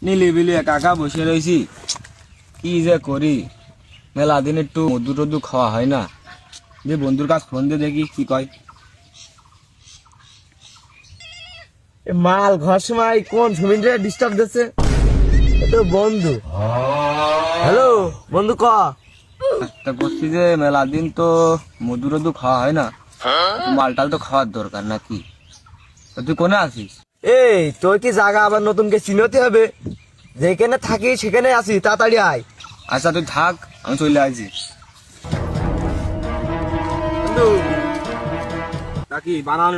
নিলিবিলি একা একা বসে রয়েছি, কি যে করি। মেলা দিন একটু মধু টধু খাওয়া হয় না। যে বন্ধুর কাছে ফোন দিয়ে দেখি কি কয়। মাল ঘর সময় কোন সুমিনরে ডিস্টার্ব দিচ্ছে? তো বন্ধু। হ্যালো বন্ধু, ক তা করছি যে মেলা দিন তো মধু টধু খাওয়া হয় না, মালটাল তো খাওয়ার দরকার নাকি। তা তুই কোনে আছিস? এই তোর কি জায়গা আবার নতুন কে চিনতে হবে? যেখানে থাকি সেখানে আছি, তাড়াতাড়ি আয়। আচ্ছা তুই থাক, আমি চলে আসছি। বন্ধু, নাকি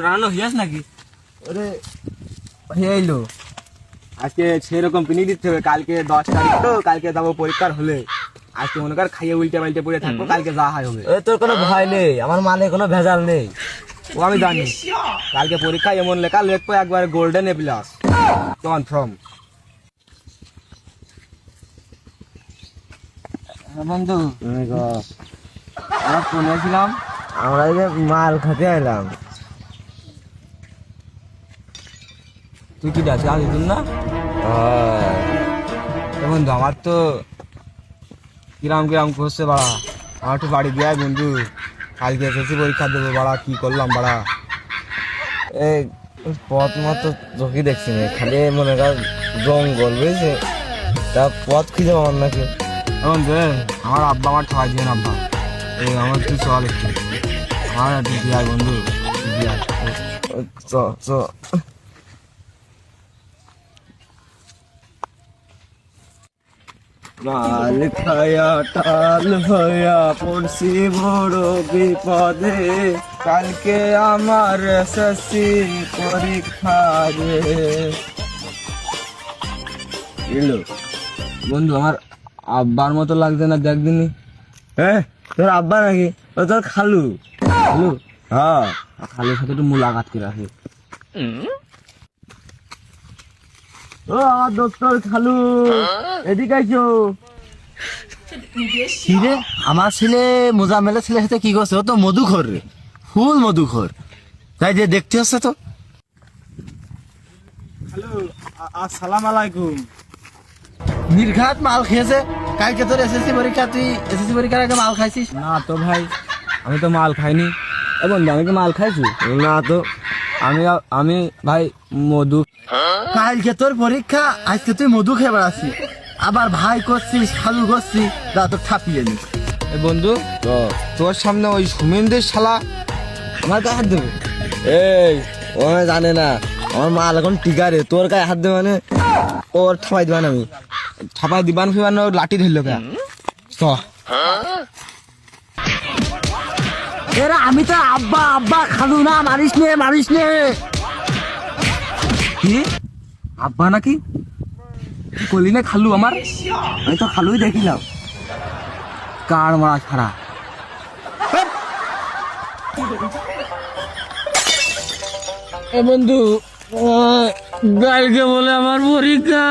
রান্না হইয়াস নাকি? ওরে এইলো আজকে সেরকম কিনে দিতে হবে। কালকে 10 তারিখ তো, কালকে যাবো পরীক্ষার হলে। আজকে মনে কর খাইয়ে উল্টে পাল্টে পড়ে থাকবো, কালকে যা হয় হবে। তোর কোনো ভয় নেই, আমার মালে কোনো ভেজাল নেই। ও আমি জানি, কালকে পরীক্ষা এমন লেখা লিখবো একবার গোল্ডেন এ প্লাস কনফার্ম। বন্ধু আমরা শুনেছিলাম আমরা এই যে মাল খেতে এলাম। তুই কি ডাকে আসিস না? বন্ধু আমার তো কিরাম কিরাম করছে বাড়া। আমার একটু বাড়ি দিয়ে আয় বন্ধু, কালকে এসএসসি পরীক্ষা দেবো বাড়া। কি করলাম বাড়া? এই পথ মতো চোখে দেখছি না, খালি মনে কর জঙ্গল, বুঝছে? তা পথ খুঁজে পাবার নাকি? বন্ধু আমার আব্বা আমার ঠকাই দিয়ে আব্বা, এই আমার তুই চল একটু, আমার একটু দিয়ে আয় বন্ধু, দিয়ে আয়। চ চ মাল খায়া টাল হইয়া পড়ছি বড় বিপদে, কালকে আমার এসএসসি পরীক্ষা রে। এলো বন্ধু, আমার আব্বার মতো লাগছে না? দেখ দিনই। হ্যাঁ তোর আব্বা নাকি? ও তোর খালু। খালু? হ্যাঁ, খালুর সাথে একটু মুলাকাত করে আসি। ও আমার দোস্তর খালু, এদিকে আইছো। কি রে, আমার ছেলে মোজামেলের ছেলের সাথে কি করছে? ও তো মধুখোর রে, ফুল মধুখোর। তাই যে দেখতে হচ্ছে তো। হ্যালো, আসসালামু আলাইকুম। নির্ঘাত মাল খেয়েছে। কালকে তোর এসএসসি পরীক্ষা, তুই এসএসসি পরীক্ষার আগে মাল খাইছিস? না তো ভাই, আমি তো মাল খাইনি। এ বন্ধু, আমি কি মাল খাইছি? না তো। আমি ভাই মধু। কালকে তোর পরীক্ষা, আজকে তুই মধু খেয়ে বেড়াচ্ছিস, আবার ভাই করছিস, খালু করছিস, তা তোর ঠাপিয়ে নি। এ বন্ধু, তোর সামনে ওই সুমেন্দ্রের শালা আমার গায়ে হাত দেবে? এই ও জানে না আমার মাল এখন টিকা রে, তোর গায়ে হাত দেবে মানে ওর ঠাপাই দেবেন আমি। ছাপাই দিবান ফিবান লাঠি ধরল কে? এরা আমি তো আব্বা আব্বা খালু না, মারিস নে মারিস নে। কি আব্বা নাকি? কলি না খালু আমার? আমি তো খালুই দেখিলাম। কার মারা ছাড়া। এ বন্ধু, কালকে বলে আমার পরীক্ষা।